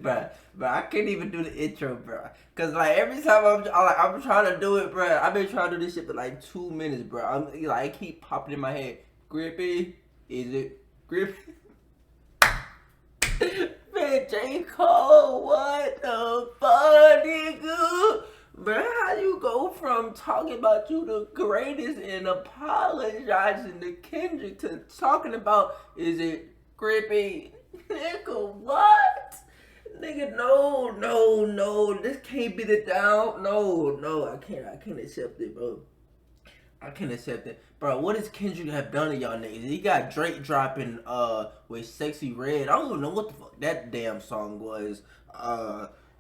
bro, I can't even do the intro, bro. Cause like every time I'm trying to do it, bro. I've been trying to do this shit for like 2 minutes, bro. I'm like, I keep popping in my head. Grippy, is it Grippy? Man, J. Cole, what the fuck, nigga? Bro, how you go from talking about you the greatest and apologizing to Kendrick to talking about, is it Grippy? Nigga, what? Nigga, no. This can't be the down. No, I can't accept it, bro. I can't accept it. Bro, what does Kendrick have done to y'all niggas? He got Drake dropping with Sexy Red. I don't even know what the fuck that damn song was.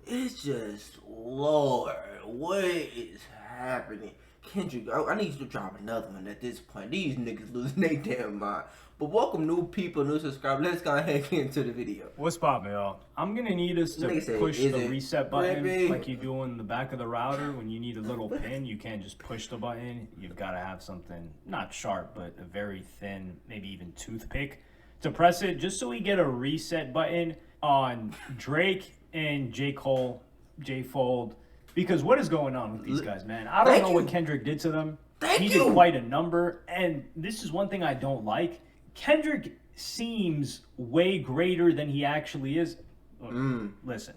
It's just, Lord, what is happening? Kendrick, I need you to drop another one at this point. These niggas losing their damn mind. But welcome new people, new subscribers. Let's go ahead and get into the video. What's poppin', y'all? I'm gonna need us to push the reset button like you do in the back of the router when you need a little pin. You can't just push the button. You've got to have something, not sharp, but a very thin, maybe even toothpick to press it, just so we get a reset button on Drake and J. Cole, J. Fold. Because what is going on with these guys, man? I don't know what Kendrick did to them. He did quite a number. And this is one thing I don't like. Kendrick seems way greater than he actually is. Look, listen,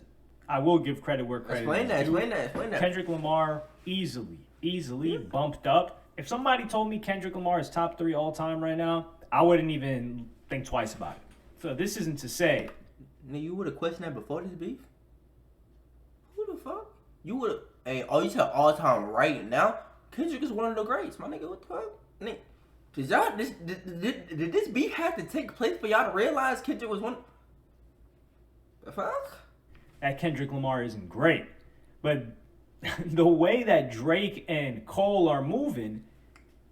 I will give credit where credit is due. Explain that. Kendrick Lamar easily bumped up. If somebody told me Kendrick Lamar is top 3 all time right now, I wouldn't even think twice about it. So this isn't to say. Now, you would have questioned that before this beef? Who the fuck? You would have. Hey, you said all time right now? Kendrick is one of the greats, my nigga. What the fuck? Nigga. Did this beef have to take place for y'all to realize Kendrick was one? The fuck? That Kendrick Lamar isn't great. But the way that Drake and Cole are moving,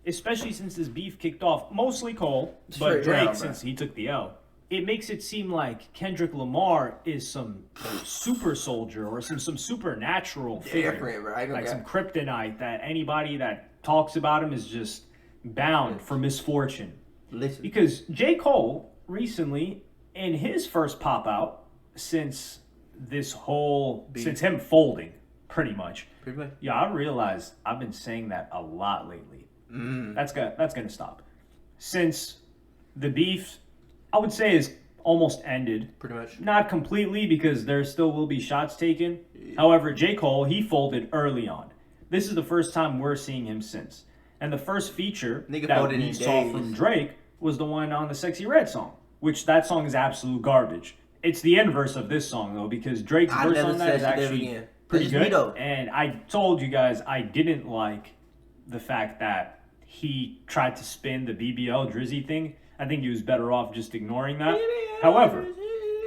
especially since this beef kicked off, mostly Cole, but Drake since he took the L, it makes it seem like Kendrick Lamar is some super soldier or some supernatural figure. Right? Like some kryptonite that anybody that talks about him is just bound for misfortune. Listen. Because J. Cole recently, in his first pop out since him folding, pretty much. Yeah, I realized I've been saying that a lot lately. That's gonna stop. Since the beef, I would say, is almost ended. Pretty much. Not completely, because there still will be shots taken. Yeah. However, J. Cole, he folded early on. This is the first time we're seeing him since. And the first feature that we saw from Drake was the one on the Sexy Red song, which that song is absolute garbage. It's the inverse of this song, though, because Drake's verse on that is actually pretty good. And I told you guys I didn't like the fact that he tried to spin the BBL Drizzy thing. I think he was better off just ignoring that. However,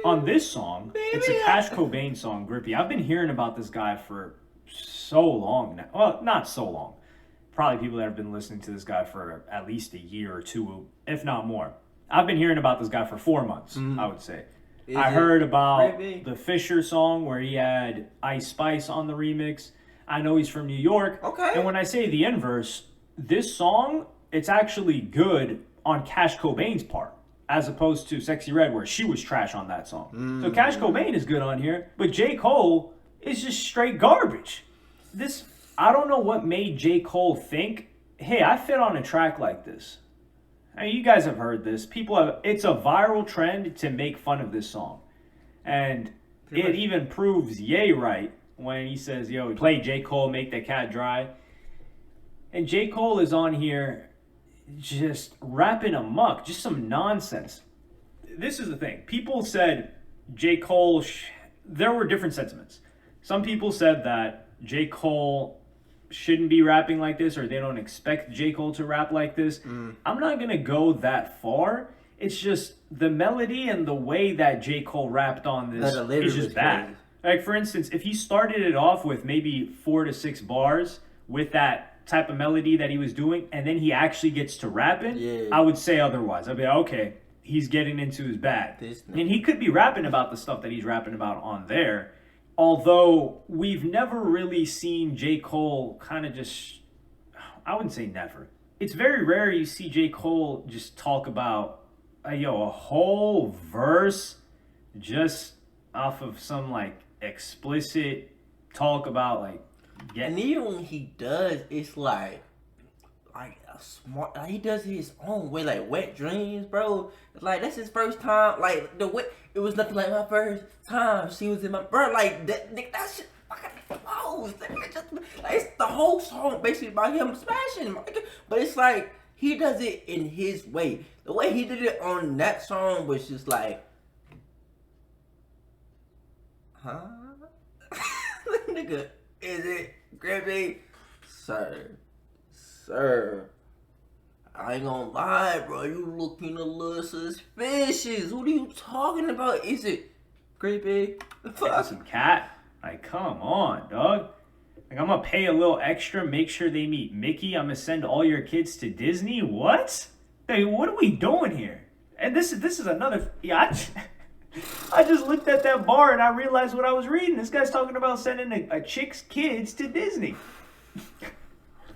on this song, it's a Cash Cobain song, Grippy. I've been hearing about this guy for so long now. Well, not so long. Probably people that have been listening to this guy for at least a year or two, if not more. I've been hearing about this guy for 4 months, I would say. I heard about the Fisher song where he had Ice Spice on the remix. I know he's from New York. Okay. And when I say the inverse, this song, it's actually good on Cash Cobain's part, as opposed to Sexy Red, where she was trash on that song. So Cash Cobain is good on here, but J. Cole is just straight garbage. I don't know what made J. Cole think, hey, I fit on a track like this. I mean, you guys have heard this. It's a viral trend to make fun of this song. And it even proves Ye right when he says, yo, play J. Cole, make the cat dry. And J. Cole is on here just rapping amok, just some nonsense. This is the thing. People said J. Cole, there were different sentiments. Some people said that J. Cole shouldn't be rapping like this, or they don't expect J. Cole to rap like this. I'm not going to go that far. It's just the melody and the way that J. Cole rapped on this is just bad. Like, for instance, if he started it off with maybe 4 to 6 bars with that type of melody that he was doing, and then he actually gets to rapping, I would say otherwise. I'd be like, okay, he's getting into his bag. And he could be rapping about the stuff that he's rapping about on there. Although we've never really seen J. Cole kind of just, I wouldn't say never. It's very rare you see J. Cole just talk about, a whole verse just off of some like explicit talk about like And even when he does, it's like a smart. Like, he does it his own way, like Wet Dreams, bro. It's like that's his first time. Like the way it was nothing like my first time. She was in my bro. Like that shit. Fucking flows. Like it's the whole song basically about him smashing. But it's like he does it in his way. The way he did it on that song was just like, huh? Nigga, is it Griffey? Sir, I ain't gonna lie, bro. You looking a little suspicious. What are you talking about? Is it Griffey? some cat. Like, come on, dog. Like, I'm gonna pay a little extra, make sure they meet Mickey. I'm gonna send all your kids to Disney. What? Hey, what are we doing here? And this is another. Yeah, I just looked at that bar and I realized what I was reading. This guy's talking about sending a chick's kids to Disney.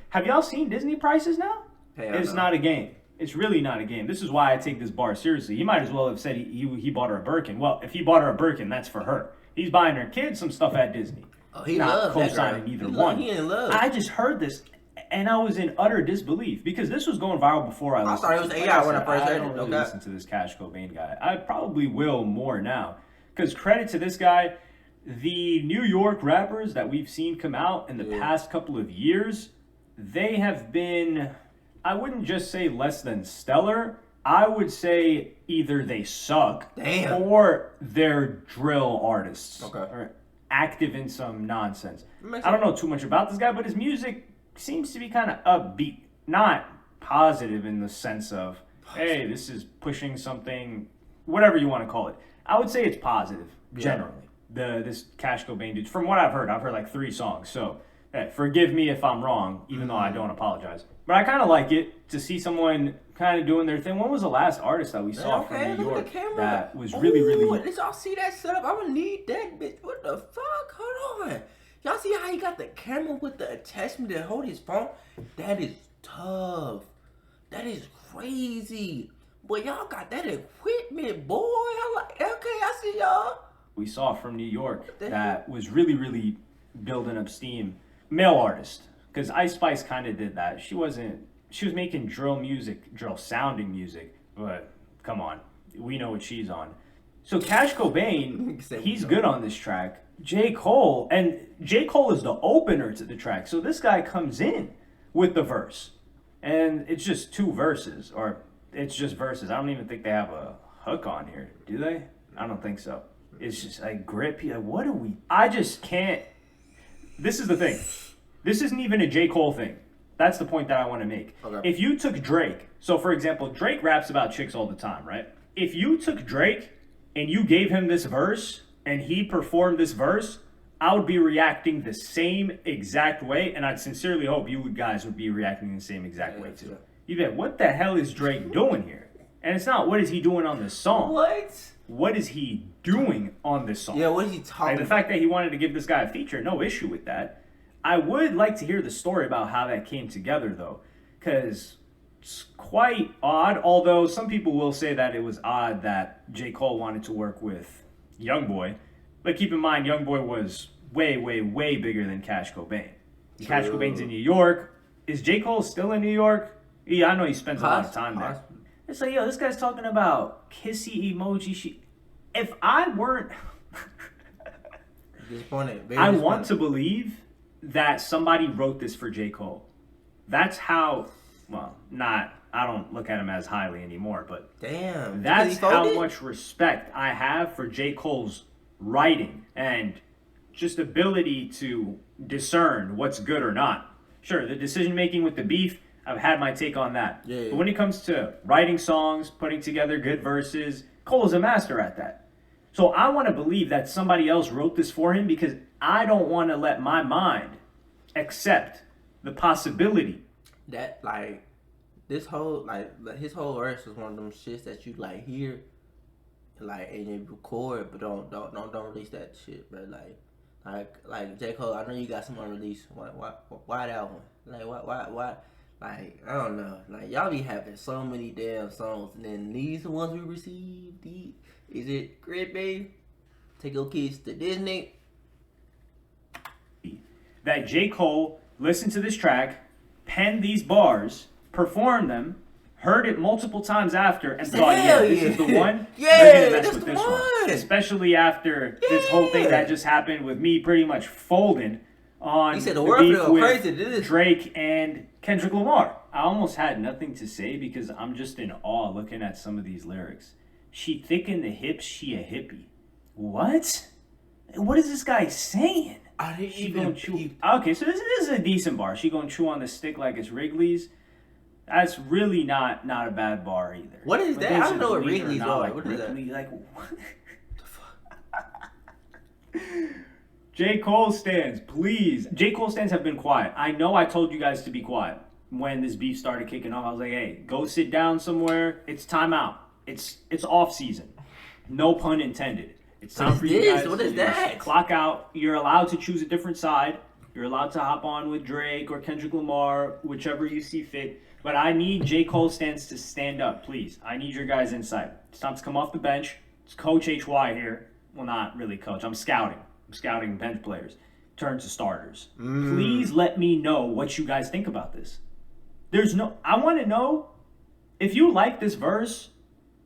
Have y'all seen Disney prices now? It's not a game. It's really not a game. This is why I take this bar seriously. He might as well have said he bought her a Birkin. Well, if he bought her a Birkin, that's for her. He's buying her kids some stuff at Disney. Oh, he not loves co-signing that either one. He in love. I just heard this and I was in utter disbelief because this was going viral before I listened. I thought it was AI when I first heard it. I don't really listen to this Cash Cobain guy. I probably will more now because credit to this guy. The New York rappers that we've seen come out in the past couple of years, they have been, I wouldn't just say less than stellar. I would say either they suck or they're drill artists. Or active in some nonsense. I don't know too much about this guy, but his music seems to be kind of upbeat. Not positive in the sense of, hey, this is pushing something, whatever you want to call it. I would say it's positive, generally. This Cash Cobain dude, from what I've heard like 3 songs. So forgive me if I'm wrong, even though I don't apologize. But I kind of like it to see someone kind of doing their thing. When was the last artist that we saw from New York that was really... Did y'all see that setup? I would need that bitch. What the fuck? Hold on. Y'all see how he got the camera with the attachment to hold his phone? That is tough. That is crazy. Boy, y'all got that equipment, boy. Okay, I see y'all. We saw from New York that was really, really building up steam. Male artist. Because Ice Spice kind of did that. She was making drill sounding music. But come on, we know what she's on. So Cash Cobain, he's good on this track. J. Cole is the opener to the track. So this guy comes in with the verse. And it's just 2 verses, or it's just verses. I don't even think they have a hook on here. Do they? I don't think so. It's just like grippy. Like, what are we? I just can't. This is the thing. This isn't even a J. Cole thing. That's the point that I want to make. Okay. If you took Drake, so for example, Drake raps about chicks all the time, right? If you took Drake and you gave him this verse and he performed this verse, I would be reacting the same exact way, and I'd sincerely hope you guys would be reacting the same exact way too. You bet, what the hell is Drake doing here? And it's not what is he doing on this song. What is he doing on this song? Yeah, what is he talking about? The fact that he wanted to give this guy a feature, no issue with that. I would like to hear the story about how that came together, though, because it's quite odd, although some people will say that it was odd that J. Cole wanted to work with YoungBoy. But keep in mind, YoungBoy was way, way, way bigger than Cash Cobain. Cash Cobain's in New York. Is J. Cole still in New York? Yeah, I know he spends a lot of time there. It's like, yo, this guy's talking about kissy emoji. If I weren't... I want to believe that somebody wrote this for J. Cole. That's how... Well, I don't look at him as highly anymore, but... Damn. That's how much respect I have for J. Cole's writing and just ability to discern what's good or not. Sure, the decision-making with the beef... I've had my take on that. Yeah. But when it comes to writing songs, putting together good verses, Cole is a master at that. So I want to believe that somebody else wrote this for him because I don't want to let my mind accept the possibility. That, like, his whole verse is one of them shits that you, like, hear, like, and you record, but don't release that shit, bro. Like J. Cole, I know you got some unreleased. Why that one? Like, why? Like, I don't know. Like, y'all be having so many damn songs, and then these ones we received, Is it Grippy? Take your kids to Disney. That J. Cole listened to this track, penned these bars, performed them, heard it multiple times after, and thought, yeah, this is the one. Yeah, they're gonna mess that's with the this one. Especially after this whole thing that just happened with me pretty much folding on He said the the word beef go with crazy. This. Drake and Kendrick Lamar. I almost had nothing to say because I'm just in awe looking at some of these lyrics. She thick in the hips, she a hippie. What? What is this guy saying? I didn't She even gonna chew. Okay, so this is a decent bar. She gonna chew on the stick like it's Wrigley's. That's really not a bad bar either. What is But that? this I don't know what believe it or Wrigley's not, are. like What is that? Wrigley, like what? J. Cole stands, please. J. Cole stands have been quiet. I know I told you guys to be quiet when this beef started kicking off. I was like, hey, go sit down somewhere. It's time out. It's off season. No pun intended. It's time for you guys What is to that? clock out. You're allowed to choose a different side. You're allowed to hop on with Drake or Kendrick Lamar, whichever you see fit. But I need J. Cole stands to stand up, please. I need your guys' insight. It's time to come off the bench. It's Coach HY here. Well, not really coach. I'm scouting. I'm scouting bench players. Turn to starters. Please let me know what you guys think about this. I want to know if you like this verse.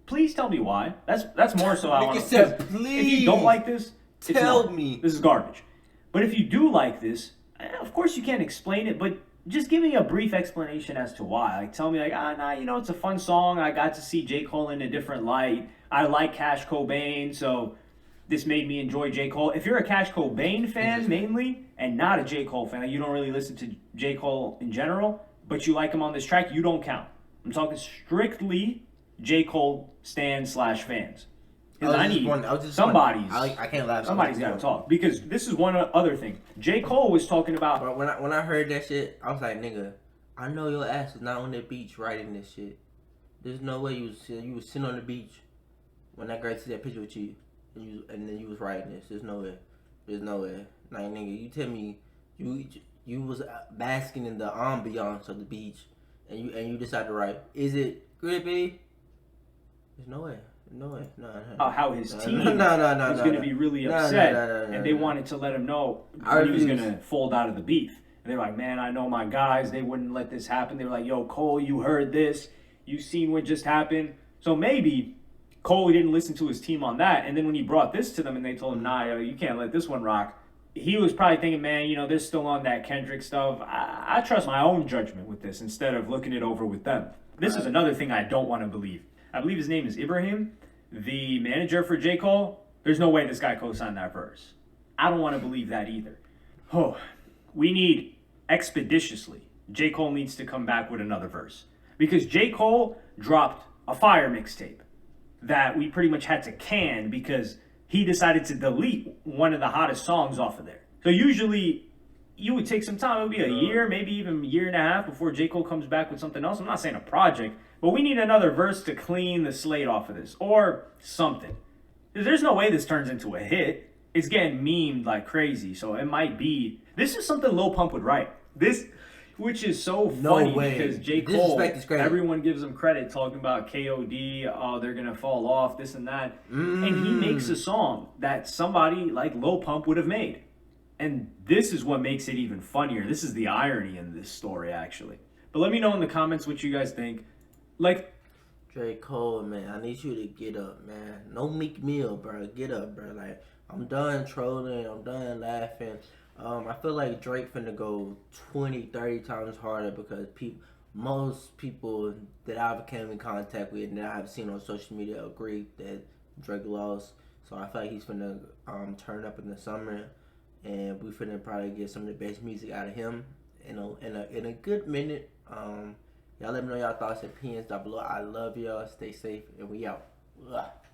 Please tell me why. That's more so I want to. said, If please you don't like this, it's tell not. me. This is garbage. But if you do like this, of course you can't explain it, but just give me a brief explanation as to why. Like tell me like, it's a fun song. I got to see J. Cole in a different light. I like Cash Cobain, so this made me enjoy J. Cole. If you're a Cash Cobain fan mainly and not a J. Cole fan, like you don't really listen to J. Cole in general, but you like him on this track, you don't count. I'm talking strictly J. Cole /fans. Because I need somebody's. I can't laugh. Somebody's got to talk. Because this is one other thing. J. Cole was talking about. But when I heard that shit, I was like, nigga, I know your ass was not on that beach writing this shit. There's no way you was sitting on the beach when that girl took that picture with you, and then you was writing this. There's no way. There's no way. Like nigga, you tell me you was basking in the ambiance of the beach, and you decided to write. Is it Grippy? There's no way. No. How his team was no, going to be really upset, and they no. wanted to let him know when he was going to fold out of the beef. And they're like, man, I know my guys. They wouldn't let this happen. They were like, yo, Cole, you heard this. You seen what just happened. So maybe Cole didn't listen to his team on that. And then when he brought this to them and they told him, nah, you can't let this one rock, he was probably thinking, man, they're still on that Kendrick stuff. I trust my own judgment with this instead of looking it over with them. This is another thing I don't want to believe. I believe his name is Ibrahim, the manager for J. Cole. There's no way this guy co-signed that verse. I don't want to believe that either. Oh, we need expeditiously. J. Cole needs to come back with another verse. Because J. Cole dropped a fire mixtape that we pretty much had to can because he decided to delete one of the hottest songs off of there. So usually you would take some time. It would be a year, maybe even a year and a half before J. Cole comes back with something else. I'm not saying a project, but we need another verse to clean the slate off of this or something. There's no way this turns into a hit. It's getting memed like crazy, so it might be. This is something Lil Pump would write. This, which is so funny because J. Cole, everyone gives him credit talking about KOD, oh, they're going to fall off, this and that. And he makes a song that somebody like Lil Pump would have made. And this is what makes it even funnier. This is the irony in this story, actually. But let me know in the comments what you guys think. Like, J. Cole, man, I need you to get up, man. No Meek Mill, bro. Get up, bro. Like, I'm done trolling. I'm done laughing. I feel like Drake finna go 20, 30 times harder because most people that I've came in contact with and that I've seen on social media agree that Drake lost. So I feel like he's finna turn up in the summer, and we finna probably get some of the best music out of him in a good minute. Y'all let me know y'all thoughts and opinions down below. I love y'all. Stay safe, and we out. Ugh.